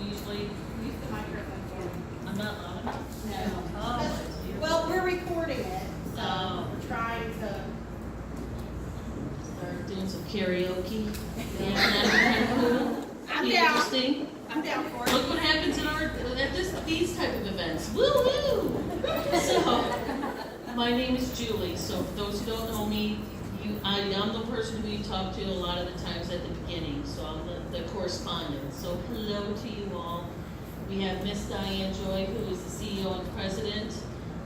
usually? Use the microphone for me. I'm not loud enough? No. Oh, dear. Well, we're recording it, so Oh. we're trying to. Start doing some karaoke. Yeah, that'd be kind of cool. I'm Be down. Interesting. I'm down for it. Look what happens at these type of events. Woo woo! So, my name is Julie. So for those who don't know me, I'm the person who you talk to a lot of the times at the beginning. So I'm the correspondent. So hello to you all. We have Miss Diane Joy, who is the CEO and president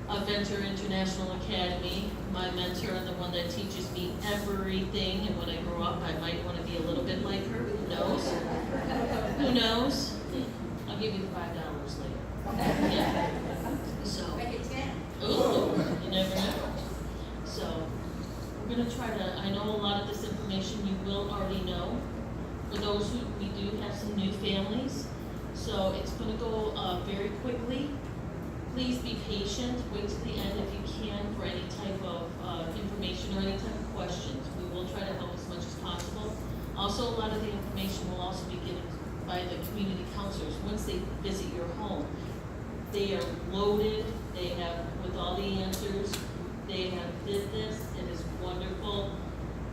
of Venture International Academy, my mentor and the one that teaches me everything. And when I grow up, I might want to be a little bit like her. Who knows? Who knows? I'll give you the $5 later. Yeah. So. Make it 10. Ooh, you never know. So, we're gonna try to, I know a lot of this information you will already know. For those who, we do have some new families, so it's gonna go very quickly. Please be patient, wait to the end if you can for any type of information or any type of questions. We will try to help as much as possible. Also, a lot of the information will also be given by the community counselors once they visit your home. They are loaded, they have, with all the answers, they have did this, it is wonderful,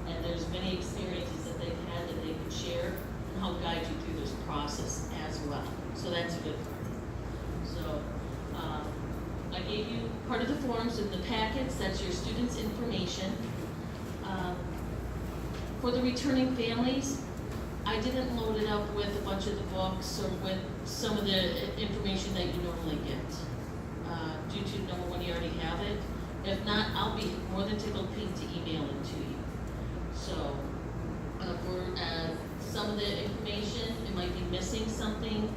and there's many experiences that they've had that they could share and help guide you through this process as well. So that's a good part. So, I gave you part of the forms in the packets, that's your students' information. For the returning families, I didn't load it up with a bunch of the books or with some of the information that you normally get. Due to number one, you already have it. If not, I'll be more than tickled pink to email it to you. So, for some of the information, it might be missing something.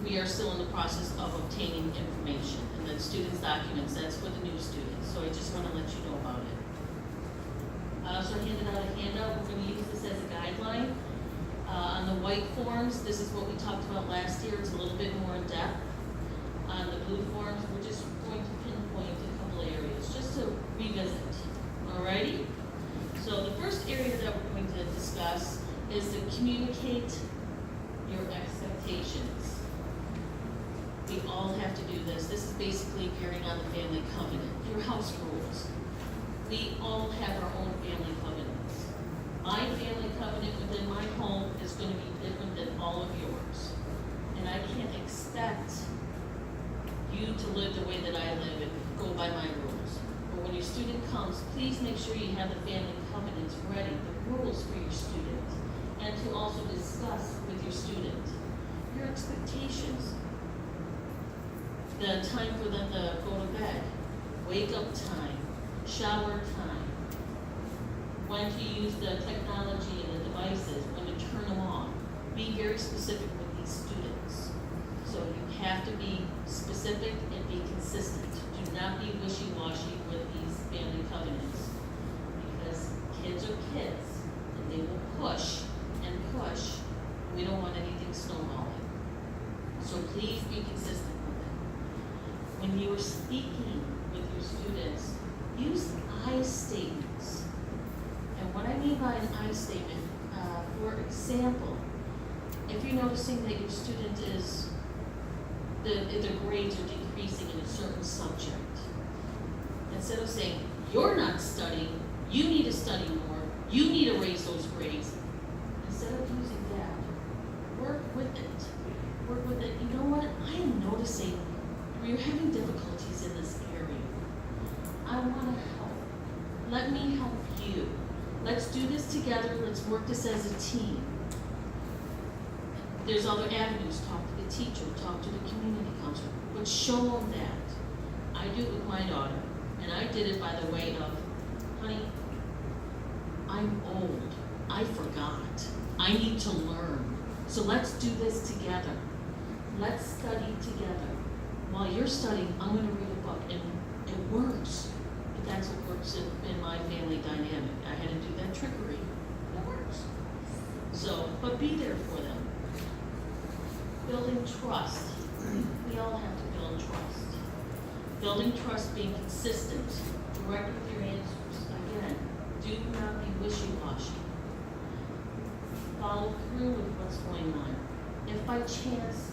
We are still in the process of obtaining information, and then students' documents, that's for the new students. So I just want to let you know about it. I also handed out a handout. We're going to use this as a guideline. On the white forms, this is what we talked about last year. It's a little bit more in depth. On the blue forms, we're just going to pinpoint a couple areas just to revisit. Alrighty? So the first area that we're going to discuss is to communicate your expectations. We all have to do this. This is basically carrying on the family covenant, your house rules. We all have our own family covenants. My family covenant within my home is going to be different than all of yours. And I can't expect you to live the way that I live and go by my rules. But when your student comes, please make sure you have the family covenants ready, the rules for your student, and to also discuss with your student your expectations. The time for them to go to bed, wake up time, shower time, when to use the technology and the devices, when to turn them on. Be very specific with these students. So you have to be specific and be consistent. Do not be wishy-washy with these family covenants, because kids are kids and they will push and push. We don't want anything snowballing. So please be consistent with it. When you are speaking with your students, use I statements. And what I mean by an I statement, for example, if you're noticing that your student is, the grades are decreasing in a certain subject, instead of saying, you're not studying, you need to study more, you need to raise those grades, instead of using that, work with it. Work with it. You know what? I am noticing you're having difficulties in this area. I want to help. Let me help you. Let's do this together. Let's work this as a team. There's other avenues. Talk to the teacher. Talk to the community counselor. But show them that. I do it with my daughter. And I did it by the way of, honey, I'm old. I forgot. I need to learn. So let's do this together. Let's study together. While you're studying, I'm going to read a book. And it works. But that's what works in my family dynamic. I had to do that trickery. It works. So, but be there for them. Building trust. We all have to build trust. Building trust, being consistent. Direct with your answers. Again, do not be wishy-washy. Follow through with what's going on. If by chance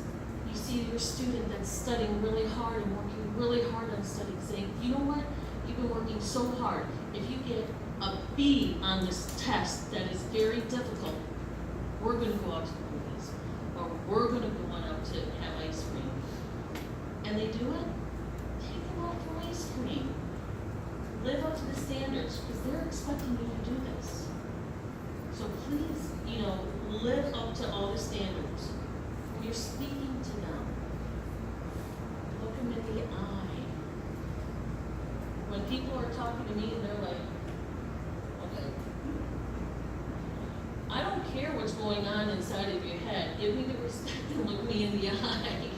you see your student that's studying really hard and working really hard on studying, saying, you know what, you've been working so hard. If you get a B on this test that is very difficult, we're gonna go out to the movies, or we're gonna go on out to have ice cream. And they do it, take them out for ice cream. Live up to the standards, because they're expecting you to do this. So please, live up to all the standards. When you're speaking to them, look them in the eye. When people are talking to me and they're like, okay, I don't care what's going on inside of your head. Give me the respect and look me in the eye.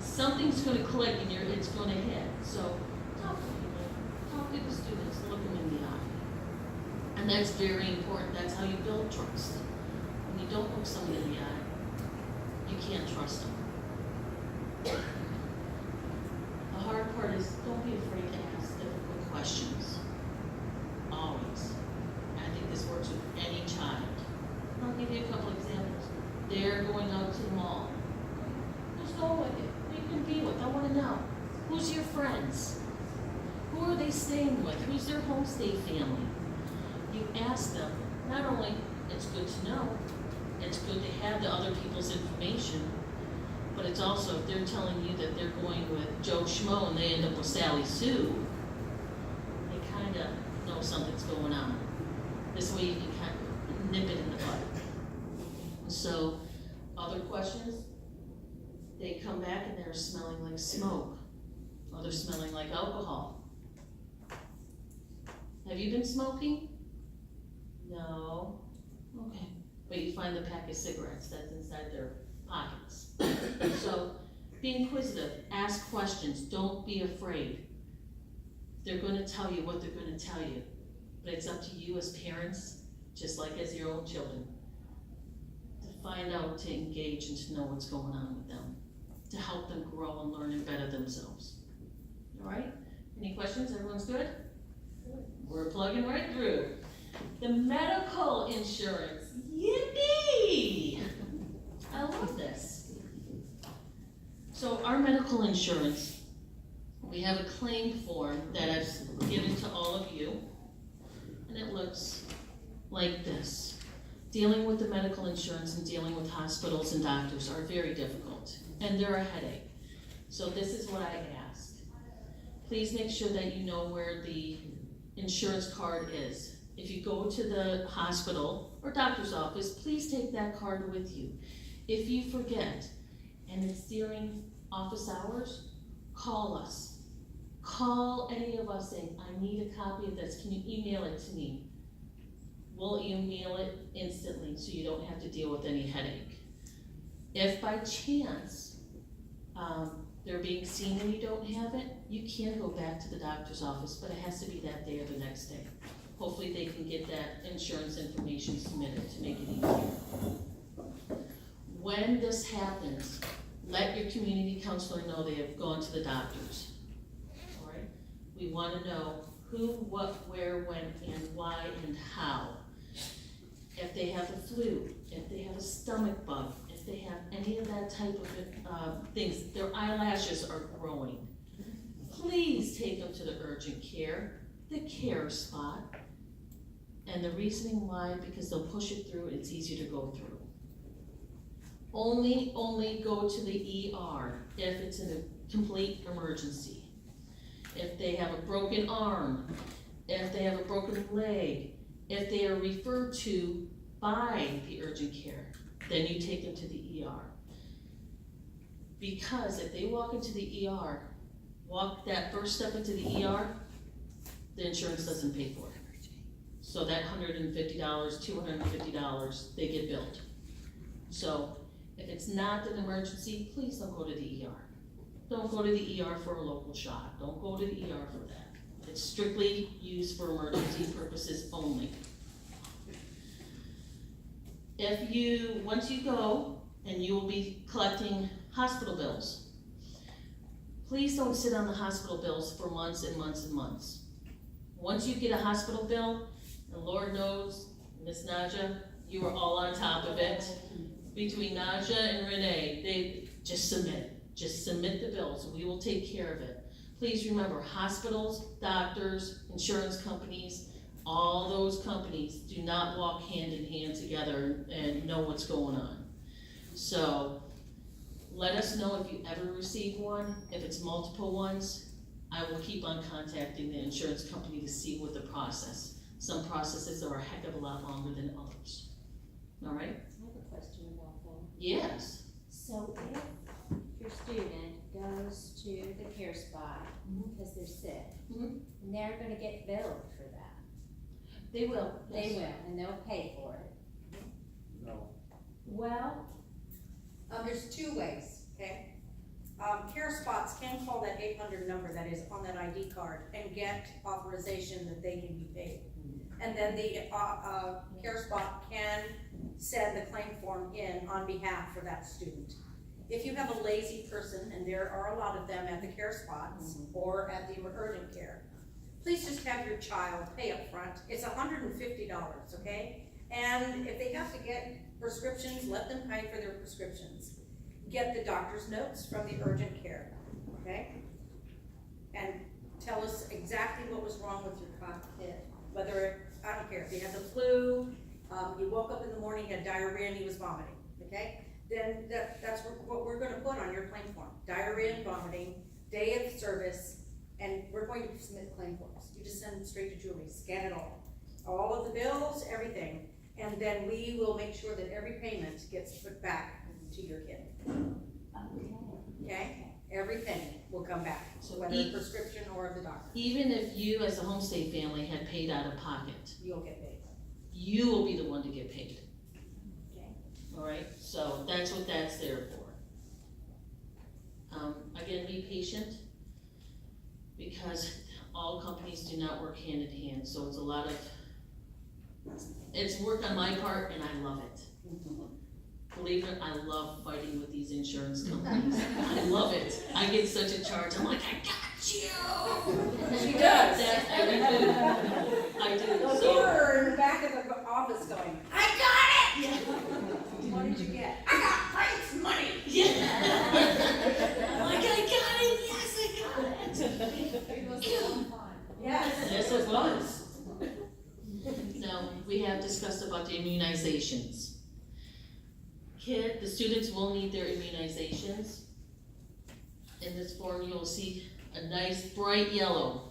Something's going to click and it's going to hit. So talk to people, talk to the students, look them in the eye. And that's very important. That's how you build trust. When you don't look somebody in the eye, you can't trust them. The hard part is don't be afraid to ask difficult questions. Always. I think this works with any child. I'll give you a couple examples. They're going out to the mall. Who's going with you? Who you can be with? I want to know. Who's your friends? Who are they staying with? Who's their homestay family? You ask them, not only it's good to know, it's good to have the other people's information, but it's also if they're telling you that they're going with Joe Schmo and they end up with Sally Sue, they kind of know something's going on. This way you can kind of nip it in the bud. So, other questions? They come back and they're smelling like smoke, or they're smelling like alcohol. Have you been smoking? No. Okay. But you find the pack of cigarettes that's inside their pockets. So, be inquisitive, ask questions, don't be afraid. They're going to tell you what they're going to tell you, but it's up to you as parents, just like as your own children, to find out, to engage, and to know what's going on with them, to help them grow and learn and better themselves. All right? Any questions? Everyone's good? We're plugging right through. The medical insurance. Yippee! I love this. So our medical insurance, we have a claim form that I've given to all of you, and it looks like this. Dealing with the medical insurance and dealing with hospitals and doctors are very difficult, and they're a headache. So this is what I ask. Please make sure that you know where the insurance card is. If you go to the hospital or doctor's office, please take that card with you. If you forget, and it's during office hours, call us. Call any of us saying, I need a copy of this, can you email it to me? We'll email it instantly so you don't have to deal with any headache. If by chance they're being seen and you don't have it, you can go back to the doctor's office, but it has to be that day or the next day. Hopefully they can get that insurance information submitted to make it easier. When this happens, let your community counselor know they have gone to the doctors. All right? We want to know who, what, where, when, and why, and how. If they have the flu, if they have a stomach bug, if they have any of that type of things, their eyelashes are growing, please take them to the urgent care, the care spot. And the reasoning why, because they'll push it through, it's easier to go through. Only go to the ER if it's in a complete emergency. If they have a broken arm, if they have a broken leg, if they are referred to by the urgent care, then you take them to the ER. Because if they walk into the ER, walk that first step into the ER, the insurance doesn't pay for it. So that $150, $250, they get billed. So if it's not an emergency, please don't go to the ER. Don't go to the ER for a local shot. Don't go to the ER for that. It's strictly used for emergency purposes only. Once you go, and you will be collecting hospital bills, please don't sit on the hospital bills for months and months and months. Once you get a hospital bill, and Lord knows, Miss Naja, you were all on top of it. between Naja and Renee, they just submit the bills, we will take care of it. Please remember, hospitals, doctors, insurance companies, all those companies do not walk hand in hand together and know what's going on. So, let us know if you ever receive one. If it's multiple ones, I will keep on contacting the insurance company to see what the process. Some processes are a heck of a lot longer than others. All right? I have a question about that. Yes. So if your student goes to the care spot because they're sick, Mhm. and they're gonna get billed for that. They will. They yes. will, and they'll pay for it. No. Well, There's two ways, okay? Care spots can call that 800 number that is on that ID card and get authorization that they can be paid. And then the care spot can send the claim form in on behalf for that student. If you have a lazy person, and there are a lot of them at the care spots or at the urgent care, please just have your child pay up front. It's $150, okay? And if they have to get prescriptions, let them pay for their prescriptions. Get the doctor's notes from the urgent care, okay? And tell us exactly what was wrong with your kid. Whether, I don't care, if he had the flu, you woke up in the morning, had diarrhea, and he was vomiting, okay? Then that's what we're gonna put on your claim form. Diarrhea and vomiting, day of service, and we're going to submit claim forms. You just send them straight to Julie, scan it all of the bills, everything. And then we will make sure that every payment gets put back to your kid, okay? Everything will come back, So whether a prescription or the doctor, Even if you, as a Homestay family, had paid out of pocket, you'll get paid, you will be the one to get paid. okay? All right, so that's what that's there for. Again, be patient, because all companies do not work hand in hand, so it's a lot of, it's work on my part, and I love it. Believe it, I love fighting with these insurance companies. I love it. I get such a charge, I'm like, I got you! She does. I do. I do, You'll so. hear her in the back of the office going, I got it! What did you get? I got Frank's money! Yeah. I'm like, I got it, yes, I got it. It was a long time. Yes. Yes, it was. Now, we have discussed about the immunizations. The students will need their immunizations. In this form, you'll see a nice bright yellow.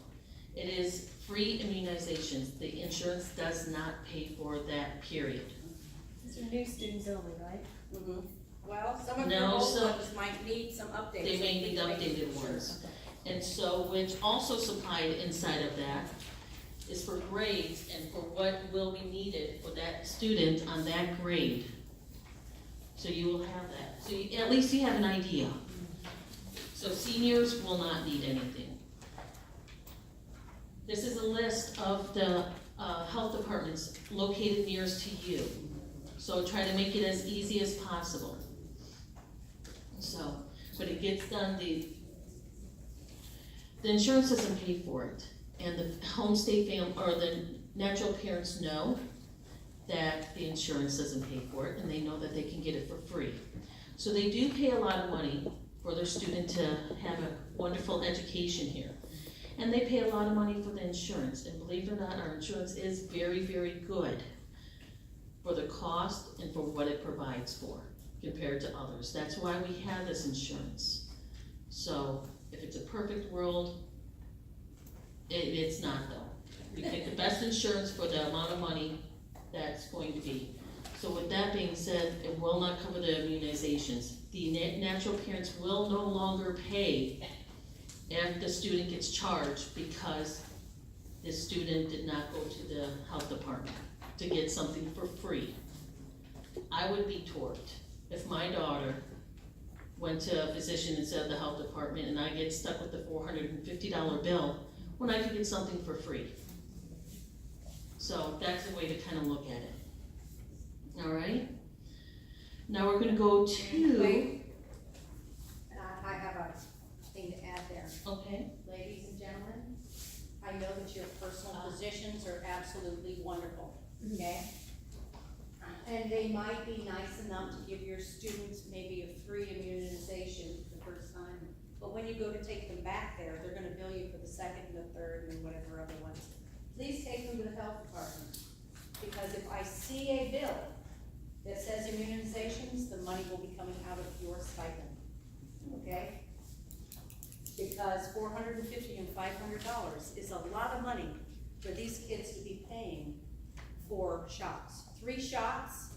It is free immunizations. The insurance does not pay for that, period. these are new students only, right? Well, some of your No, old some- ones might need some updates. They may so need please make updated sure. ones. And so, which also supplied inside of that is for grades and for what will be needed for that student on that grade. So you will have that. So at least you have an idea. So seniors will not need anything. This is a list of the health departments located nearest to you. So try to make it as easy as possible. So, but it gets done, the insurance doesn't pay for it. And the Homestay family, or the natural parents know that the insurance doesn't pay for it, and they know that they can get it for free. So they do pay a lot of money for their student to have a wonderful education here. And they pay a lot of money for the insurance, and believe it or not, our insurance is very, very good for the cost and for what it provides for, compared to others. That's why we have this insurance. So, if it's a perfect world, it's not though. We pick the best insurance for the amount of money that's going to be. So with that being said, it will not cover the immunizations. The natural parents will no longer pay if the student gets charged because the student did not go to the health department to get something for free. I would be torqued if my daughter went to a physician instead of the health department and I get stuck with the $450 bill when I could get something for free. So that's the way to kind of look at it. All right? Now we're gonna go to, Wait. And I have a thing to add there. okay, Ladies and gentlemen, I know that your personal physicians are absolutely wonderful, okay? And they might be nice enough to give your students maybe a free immunization the first time. But when you go to take them back there, they're gonna bill you for the second and the third and whatever other ones. Please take them to the health department, because if I see a bill that says immunizations, the money will be coming out of your stipend, okay? Because $450 and $500 is a lot of money for these kids to be paying for shots. 3 shots,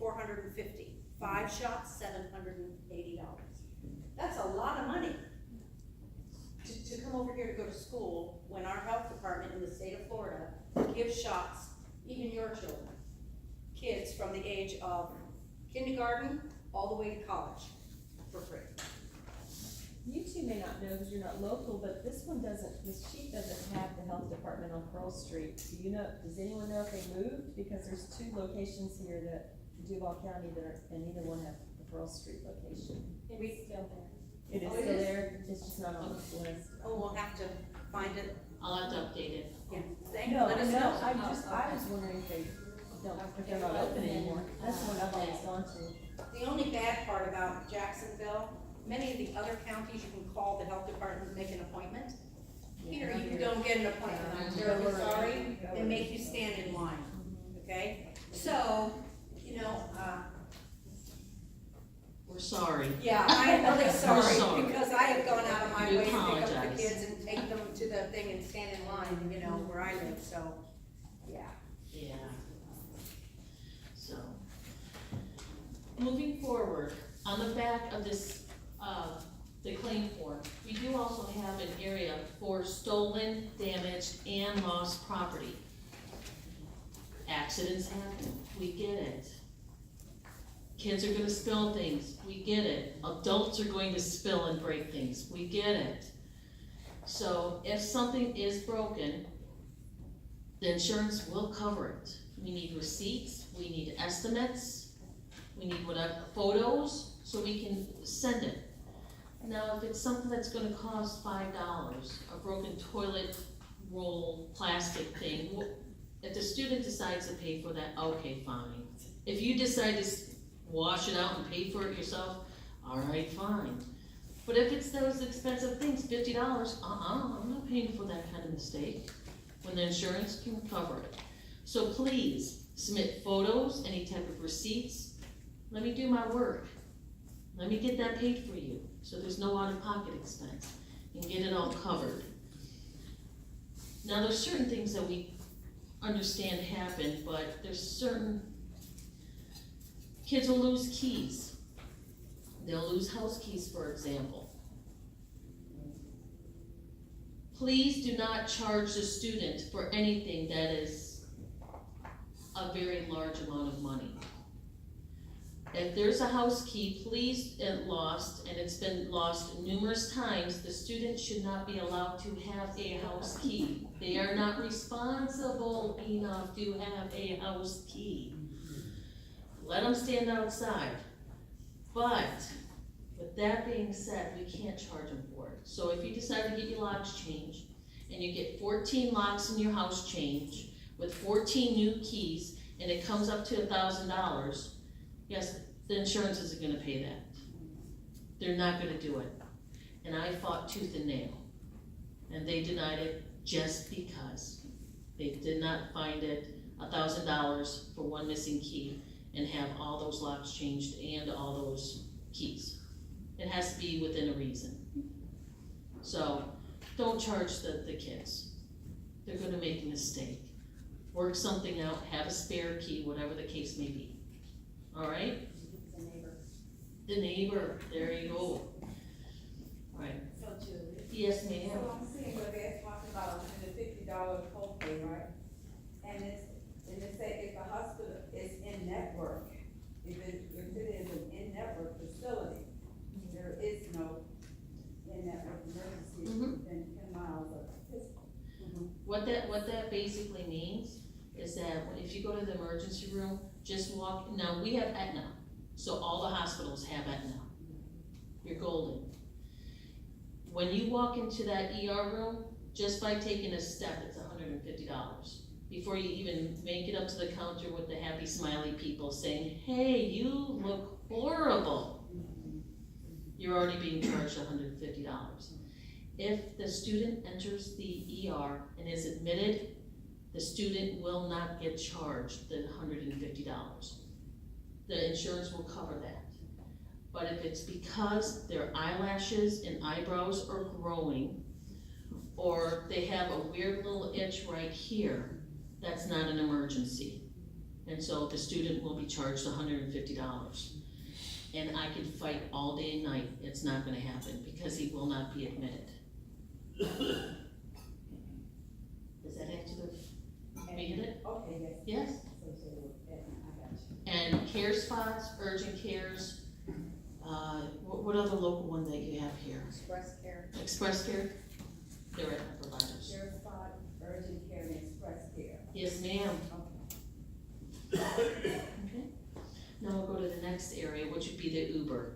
$450. 5 shots, $780. That's a lot of money to come over here to go to school when our health department in the state of Florida gives shots, even your children, kids from the age of kindergarten all the way to college for free. You two may not know because you're not local, but this sheet doesn't have the health department on Pearl Street. Do you know, does anyone know if they moved? Because there's 2 locations here that, Duval County, and neither one have the Pearl Street location. It's still there. It is Oh, it still is? there, it's just not on this list. Oh, we'll have to find it. I'll have to update it. Yeah, thank you, No, let us no, know. I was wondering if they're not open anymore. That's the one I've always gone to. The only bad part about Jacksonville, many of the other counties, you can call the health department and make an appointment. Here, you don't get an appointment, I'm terribly sorry, they make you stand in line, okay? So, you know, We're sorry. yeah, I am really sorry, sorry. because I have gone out of my We way to pick up apologize. the kids and take them to the thing and stand in line, you know, where I live, so, yeah. Yeah. So, moving forward, on the back of this, the claim form, we do also have an area for stolen, damaged, and lost property. Accidents happen, we get it. Kids are gonna spill things, we get it. Adults are going to spill and break things, we get it. So if something is broken, the insurance will cover it. We need receipts, we need estimates, we need whatever, photos, so we can send it. Now, if it's something that's gonna cost $5, a broken toilet roll, plastic thing, if the student decides to pay for that, okay, fine. If you decide to wash it out and pay for it yourself, all right, fine. But if it's those expensive things, $50, I'm not paying for that kind of mistake, when the insurance can cover it. So please, submit photos, any type of receipts. Let me do my work. Let me get that paid for you, so there's no out-of-pocket expense, and get it all covered. Now, there's certain things that we understand happen, but there's certain, kids will lose keys. They'll lose house keys, for example. Please do not charge the student for anything that is a very large amount of money. If there's a house key, please, lost, and it's been lost numerous times, the student should not be allowed to have a house key. They are not responsible enough to have a house key. Let them stand outside. But, with that being said, we can't charge them for it. So if you decide to get your locks changed, and you get 14 locks in your house changed, with 14 new keys, and it comes up to $1,000, yes, the insurance isn't gonna pay that. They're not gonna do it. And I fought tooth and nail. And they denied it just because. They did not find it $1,000 for one missing key and have all those locks changed and all those keys. It has to be within a reason. So, don't charge the kids. They're gonna make a mistake. Work something out, have a spare key, whatever the case may be. All right? The neighbor, there you go. Right. So Julie. Yes, ma'am. So I'm seeing where they're talking about $150 copay, right? And it say if the hospital is in network, if it is an in-network facility, there is no in-network emergency within 10 miles of Pearson. What that basically means is that if you go to the emergency room, just walk, now we have Aetna, so all the hospitals have Aetna. You're golden. When you walk into that ER room, just by taking a step, it's $150. before you even make it up to the counter with the happy smiley people saying, hey, you look horrible, you're already being charged $150. If the student enters the ER and is admitted, the student will not get charged the $150. The insurance will cover that. But if it's because their eyelashes and eyebrows are growing, or they have a weird little itch right here, that's not an emergency. And so the student will be charged $150. And I can fight all day and night, it's not gonna happen, because he will not be admitted. Does that answer the, we hit it? Okay, yes. Yes? I got you. And care spots, urgent cares, what other local one that you have here? Express care. Express care? They're at our providers. Care spot, urgent care, and express care. Yes, ma'am. Okay. Okay. Now we'll go to the next area, which would be the Uber.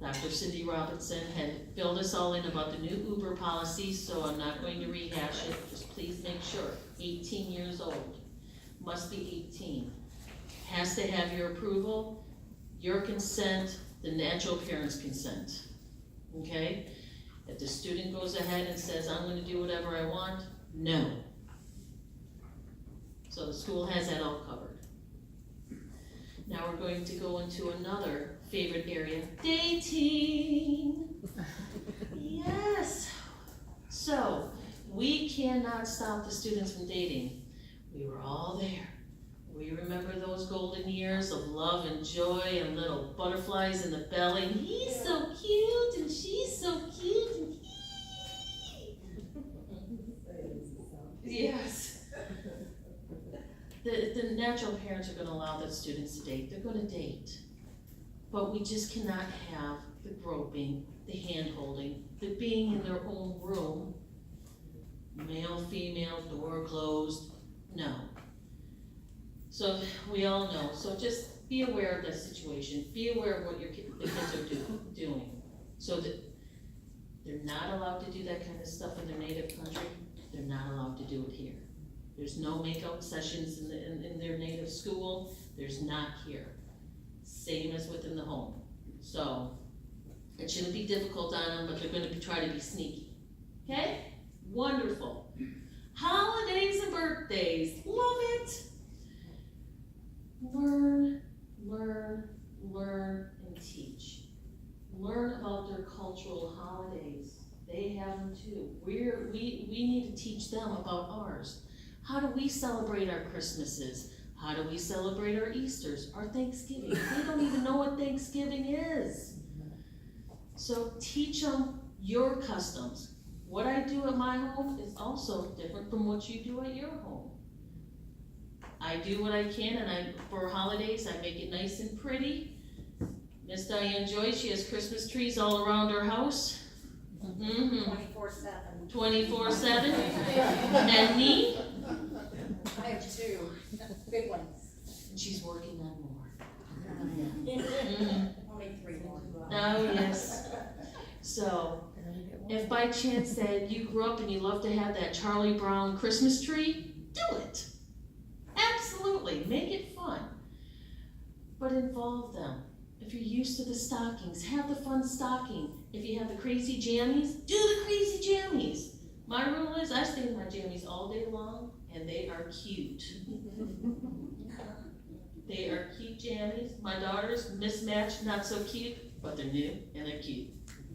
Dr. Cindy Robinson had filled us all in about the new Uber policy, so I'm not going to rehash it, just please make sure. 18 years old, must be 18. Has to have your approval, your consent, the natural parent's consent, okay? If the student goes ahead and says, I'm gonna do whatever I want, no. So the school has that all covered. Now we're going to go into another favorite area, dating. Yes. So, we cannot stop the students from dating. We were all there. We remember those golden years of love and joy and little butterflies in the belly. And he's so cute and she's so cute and he. Yes. The natural parents are gonna allow the students to date, they're gonna date. But we just cannot have the groping, the hand-holding, the being in their own room, male, female, door closed, no. So we all know, so just be aware of that situation, be aware of what the kids are doing. So that they're not allowed to do that kind of stuff in their native country, they're not allowed to do it here. There's no makeout sessions in their native school, there's not here. Same as within the home. So, it shouldn't be difficult on them, but they're gonna try to be sneaky. Okay? Wonderful. Holidays and birthdays, love it. Learn, learn, learn, and teach. Learn about their cultural holidays. They have them too. We need to teach them about ours. How do we celebrate our Christmases? How do we celebrate our Easters, our Thanksgiving? They don't even know what Thanksgiving is. So teach them your customs. What I do at my home is also different from what you do at your home. I do what I can, and for holidays, I make it nice and pretty. Miss Diane Joy, she has Christmas trees all around her house. 24/7. 24/7. And me? I have 2 big ones. And she's working on more. Only 3 more. Oh, yes. So, if by chance that you grew up and you love to have that Charlie Brown Christmas tree, do it. Absolutely, make it fun. But involve them. If you're used to the stockings, have the fun stocking. If you have the crazy jammies, do the crazy jammies. My rule is I stay in my jammies all day long, and they are cute. They are cute jammies. My daughters, mismatched, not so cute, but they're new and they're cute.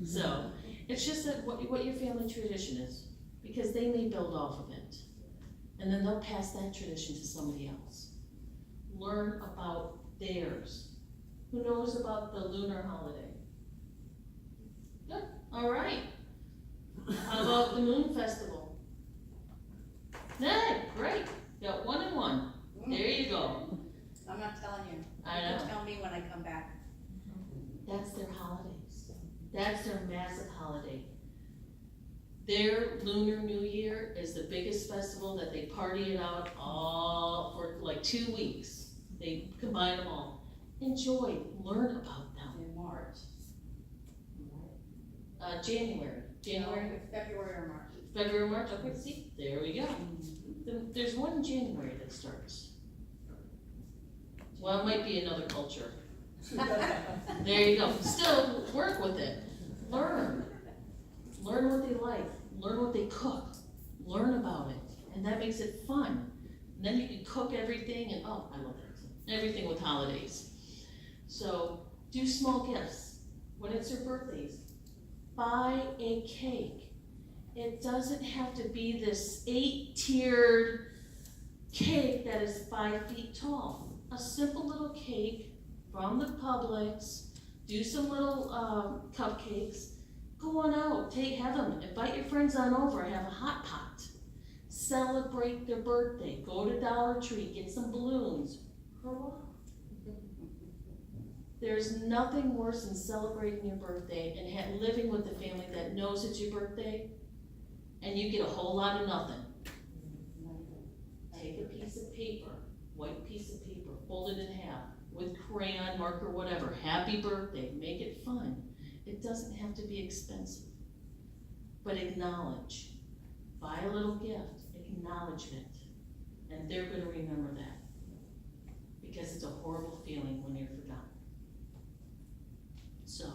So, it's just that what your family tradition is, because they may build off of it. And then they'll pass that tradition to somebody else. Learn about theirs. Who knows about the lunar holiday? Good, all right. How about the moon festival? Hey, great, got 1 and 1. There you go. I'm not telling you. I know. Tell me when I come back. That's their holidays. That's their massive holiday. Their Lunar New Year is the biggest festival that they party it out all for like 2 weeks. They combine them all. Enjoy, learn about them. In March. January. No, February or March. February, March, okay, see, there we go. Then there's one in January that starts. Well, it might be another culture. There you go. Still, work with it. Learn. Learn what they like. Learn what they cook. Learn about it. And that makes it fun. And then you can cook everything and, oh, I love that. Everything with holidays. So, do small gifts. When it's your birthdays, buy a cake. It doesn't have to be this 8-tiered cake that is 5 feet tall. A simple little cake from the Publix, do some little cupcakes, go on out, have them, invite your friends on over, have a hot pot, celebrate their birthday, go to Dollar Tree, get some balloons, hurrah. There's nothing worse than celebrating your birthday and living with the family that knows it's your birthday, and you get a whole lot of nothing. Take a piece of paper, white piece of paper, fold it in half, with crayon, marker, whatever, happy birthday, make it fun. It doesn't have to be expensive, but acknowledge. Buy a little gift, acknowledgement, and they're gonna remember that. Because it's a horrible feeling when you're forgotten. So,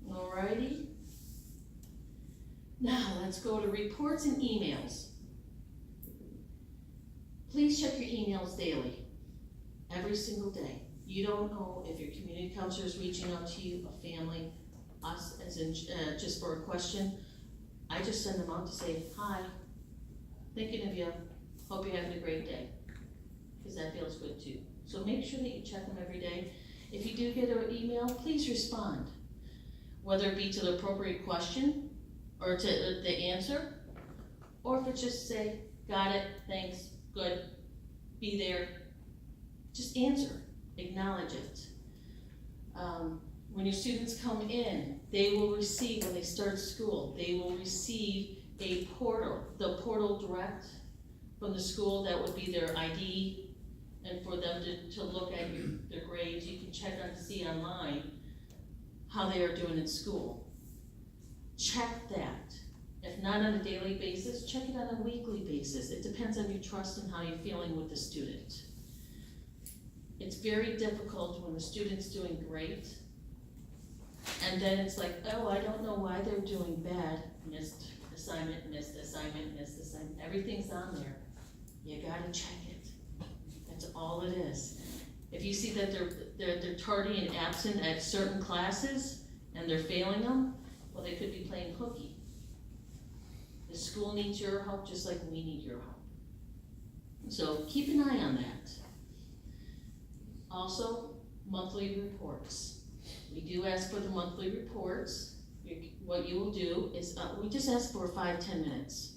alrighty. Now, let's go to reports and emails. Please check your emails daily, every single day. You don't know if your community counselor is reaching out to you, a family, us, as in just for a question. I just send them out to say, hi, thinking of you, hope you're having a great day, because that feels good too. So make sure that you check them every day. If you do get an email, please respond, whether it be to the appropriate question or to the answer, or if it's just say, got it, thanks, good, be there. Just answer, acknowledge it. When your students come in, they will receive, when they start school, they will receive a portal, the portal direct from the school. That would be their ID, and for them to look at their grades. You can check on to see online how they are doing in school. Check that. If not on a daily basis, check it on a weekly basis. It depends on your trust and how you're feeling with the student. It's very difficult when the student's doing great, and then it's like, oh, I don't know why they're doing bad. Missed assignment, missed assignment, missed assignment. Everything's on there. You gotta check it. That's all it is. If you see that they're tardy and absent at certain classes and they're failing them, well, they could be playing hooky. The school needs your help just like we need your help. So keep an eye on that. Also, monthly reports. We do ask for the monthly reports. What you will do is, we just ask for 5-10 minutes.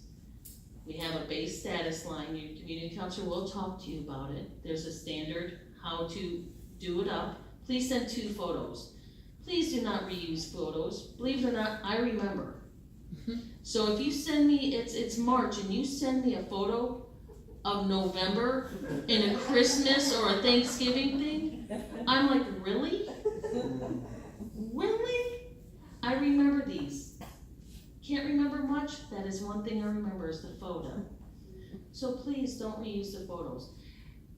We have a base status line. Your community counselor will talk to you about it. There's a standard how to do it up. Please send 2 photos. Please do not reuse photos. Believe it or not, I remember. So if you send me, it's March, and you send me a photo of November in a Christmas or a Thanksgiving thing, I'm like, really? Really? I remember these. Can't remember much? That is one thing I remember is the photo. So please don't reuse the photos.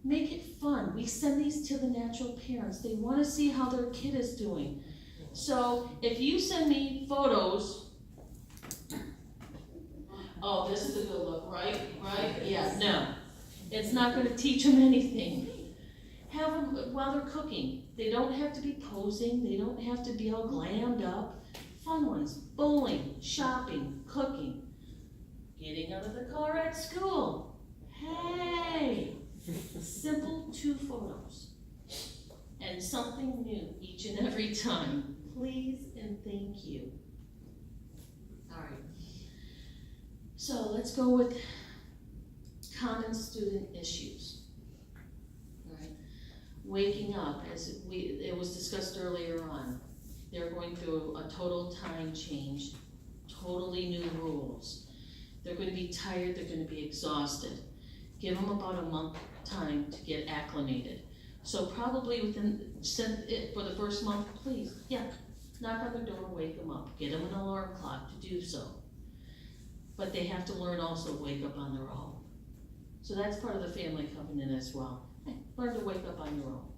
Make it fun. We send these to the natural parents. They want to see how their kid is doing. So if you send me photos, oh, this is a good look, right? Right? Yeah, no. It's not going to teach them anything. Have them while they're cooking. They don't have to be posing. They don't have to be all glammed up. Fun ones. Bowling, shopping, cooking, getting out of the car at school. Hey! Simple 2 photos. And something new each and every time. Please and thank you. All right. So let's go with common student issues. All right. Waking up, as it was discussed earlier on, they're going through a total time change, totally new rules. They're going to be tired, they're going to be exhausted. Give them about a month time to get acclimated. So probably for the first month, please, knock on the door, wake them up. Get them an alarm clock to do so. but they have to learn also to wake up on their own. So that's part of the family covenant as well. Hey, learn to wake up on your own.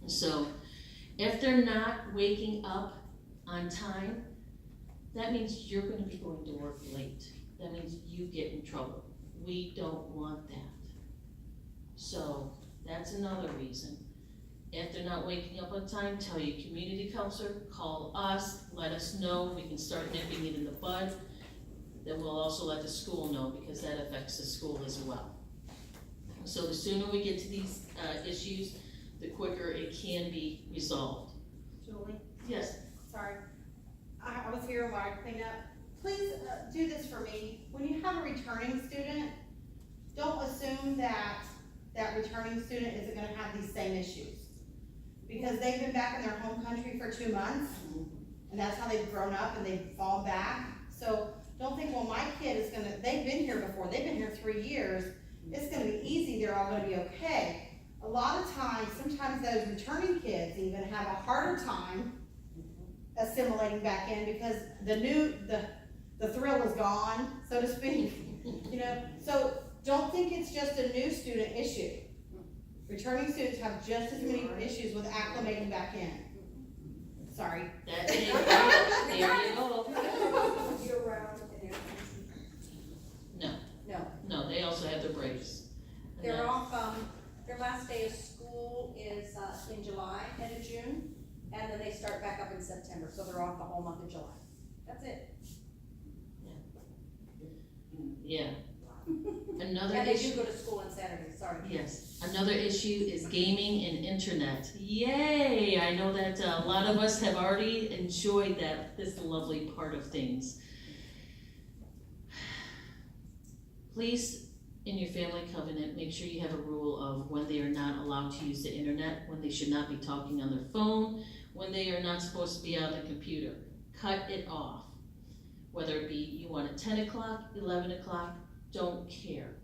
So if they're not waking up on time, that means you're gonna be going to work late. That means you get in trouble. We don't want that. So that's another reason. If they're not waking up on time, tell your community counselor, call us, let us know, we can start nipping it in the bud. Then we'll also let the school know, because that affects the school as well. So the sooner we get to these issues, the quicker it can be resolved. Julie, Yes, sorry. I was here while I cleaned up. Please do this for me. When you have a returning student, don't assume that that returning student isn't gonna have these same issues. Because they've been back in their home country for 2 months, and that's how they've grown up and they've fallen back. So don't think, well, my kid is gonna, they've been here before, they've been here 3 years, it's gonna be easy, they're all gonna be okay. A lot of times, sometimes those returning kids even have a harder time assimilating back in because the thrill is gone, so to speak, you know? So don't think it's just a new student issue. Returning students have just as many issues with acclimating back in. Sorry. that's it, there you go. Year round and everything. No, they also have their breaks. And They're then- off, their last day of school is, in July, end of June, and then they start back up in September, so they're off the whole month of July. That's it. Yeah. Another And they issue. do go to school on Saturdays, sorry. Yes, another issue is gaming and internet. Yay, I know that a lot of us have already enjoyed this lovely part of things. Please, in your family covenant, make sure you have a rule of when they are not allowed to use the internet, when they should not be talking on their phone, when they are not supposed to be on the computer. Cut it off. Whether it be you want it 10 o'clock, 11 o'clock, don't care.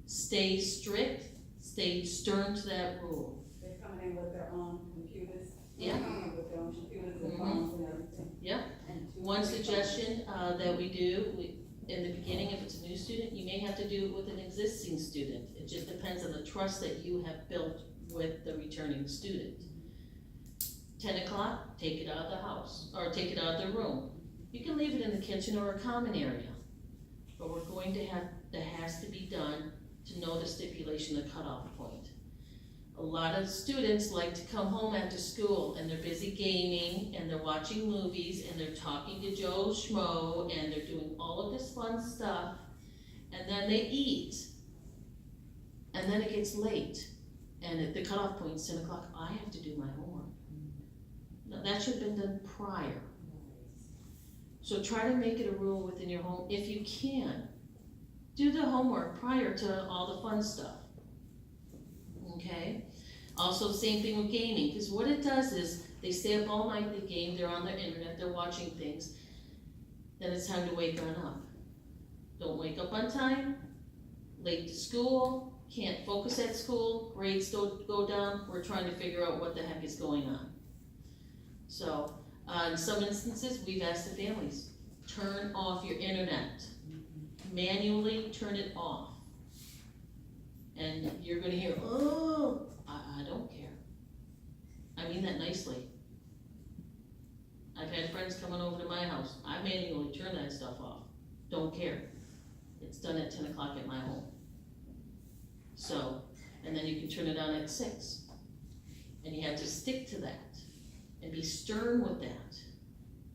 Stay strict, stay stern to that rule. They're coming in with their own computers. Yeah. They're coming in with their own computers and Mhm. phones and everything. Yeah. And two, One three suggestion that we do, in the beginning, if it's a new student, you may have to do it with an existing student. It just depends on the trust that you have built with the returning student. 10 o'clock, take it out of the house, or take it out of the room. You can leave it in the kitchen or a common area, but we're going to have, that has to be done to know the stipulation, the cutoff point. A lot of students like to come home after school and they're busy gaming and they're watching movies and they're talking to Joe Schmo and they're doing all of this fun stuff, and then they eat. And then it gets late and at the cutoff point is 10 o'clock, I have to do my homework. No, that should have been done prior. So try to make it a rule within your home if you can. Do the homework prior to all the fun stuff. Okay? Also, same thing with gaming, because what it does is they stay up all night, they game, they're on their internet, they're watching things. Then it's time to wake on up. Don't wake up on time, late to school, can't focus at school, grades don't go down, we're trying to figure out what the heck is going on. So, in some instances, we've asked the families, turn off your internet. Manually turn it off. And you're gonna hear, oh, I don't care. I mean that nicely. I've had friends coming over to my house, I manually turn that stuff off. Don't care. It's done at 10 o'clock at my home. So, and then you can turn it on at 6. And you have to stick to that and be stern with that,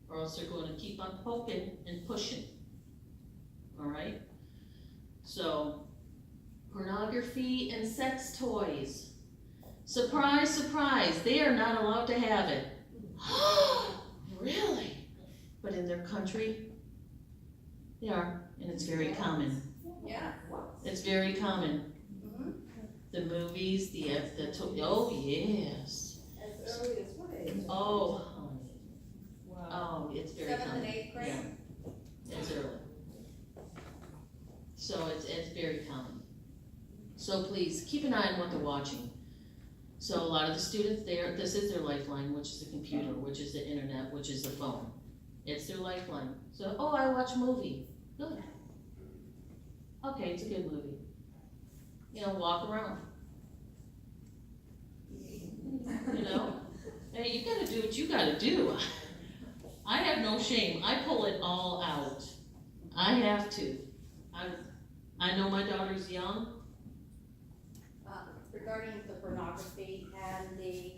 or else they're going to keep on poking and pushing. All right? So, pornography and sex toys. Surprise, surprise, they are not allowed to have it. Really? But in their country, they are, and it's very common. Yeah. It's very common. Mhm. The movies, oh yes. As early as what age? Oh, honey. Wow. Oh, it's very 7th common. and 8th grade? Yeah, it's early. So it's very common. So please, keep an eye on what they're watching. So a lot of the students, this is their lifeline, which is the computer, which is the internet, which is the phone. It's their lifeline. So, oh, I watch a movie. Good. Okay, it's a good movie. You know, walk around. You know? Hey, you gotta do what you gotta do. I have no shame. I pull it all out. I have to. I know my daughter's young. Regarding the pornography and the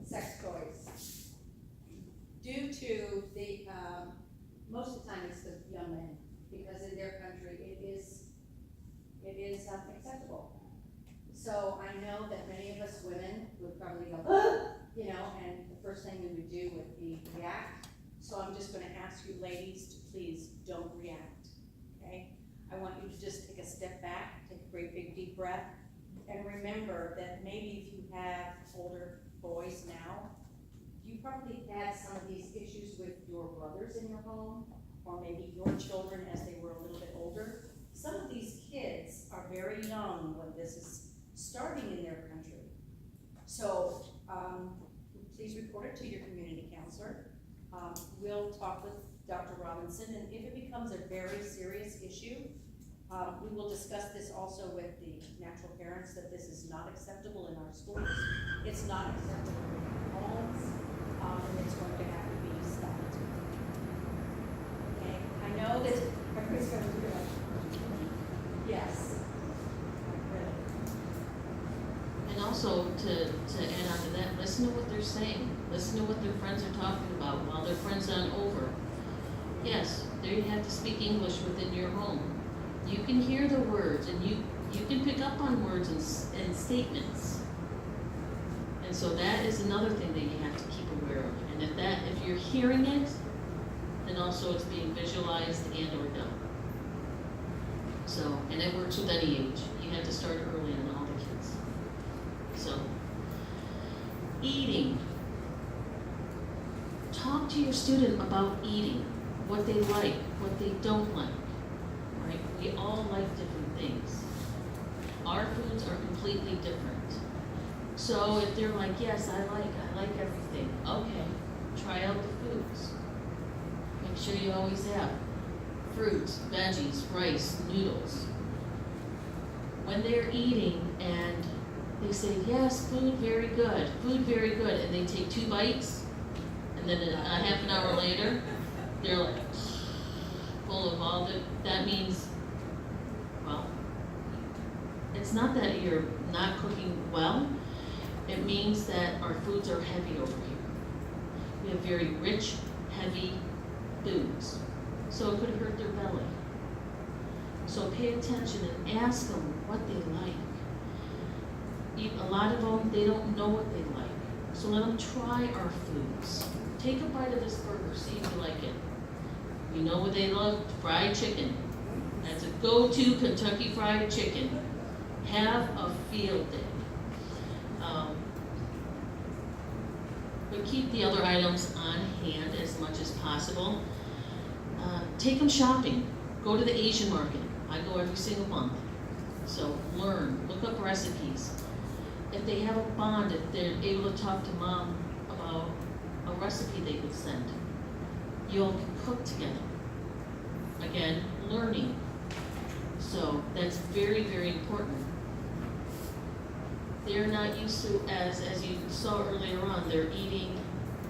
sex toys, due to the, most of the time it's the young men, because in their country it is acceptable. So I know that many of us women would probably go, you know, and the first thing we would do would be react. So I'm just gonna ask you ladies to please don't react, okay? I want you to just take a step back, take a great big deep breath, and remember that maybe if you have older boys now, you probably had some of these issues with your brothers in your home, or maybe your children as they were a little bit older. Some of these kids are very young when this is starting in their country. So, please report it to your community counselor. We'll talk with Dr. Robinson, and if it becomes a very serious issue, we will discuss this also with the natural parents, that this is not acceptable in our schools. It's not acceptable in our homes, and it's going to have to be stopped. Okay, I know that everybody's going to do it. Yes. Really. And also to add on to that, listen to what they're saying. Listen to what their friends are talking about while their friends aren't over. Yes, they have to speak English within your home. You can hear the words, and you can pick up on words and statements. And so that is another thing that you have to keep aware of. And if you're hearing it, then also it's being visualized and or done. So, and it works with any age. You have to start early on all the kids. So, eating. Talk to your student about eating, what they like, what they don't like. Right? We all like different things. Our foods are completely different. So if they're like, yes, I like everything. Okay, try out the foods. Make sure you always have fruits, veggies, rice, noodles. When they're eating and they say, yes, food very good, and they take 2 bites, and then a half an hour later, they're like, full of all that means, well, it's not that you're not cooking well, it means that our foods are heavy over here. We have very rich, heavy foods, so it could hurt their belly. So pay attention and ask them what they like. A lot of them, they don't know what they like, so let them try our foods. Take a bite of this burger, see if you like it. You know what they love? Fried chicken. That's a go-to Kentucky Fried Chicken. Have a field day. But keep the other items on hand as much as possible. Take them shopping. Go to the Asian market. I go every single month. So learn, look up recipes. If they have a bond, if they're able to talk to mom about a recipe they could send, you all can cook together. Again, learning. So that's very, very important. They're not used to, as you saw earlier on, they're eating,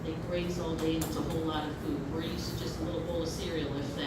they graze all day, and it's a whole lot of food. We're used to just a little bowl of cereal, if that.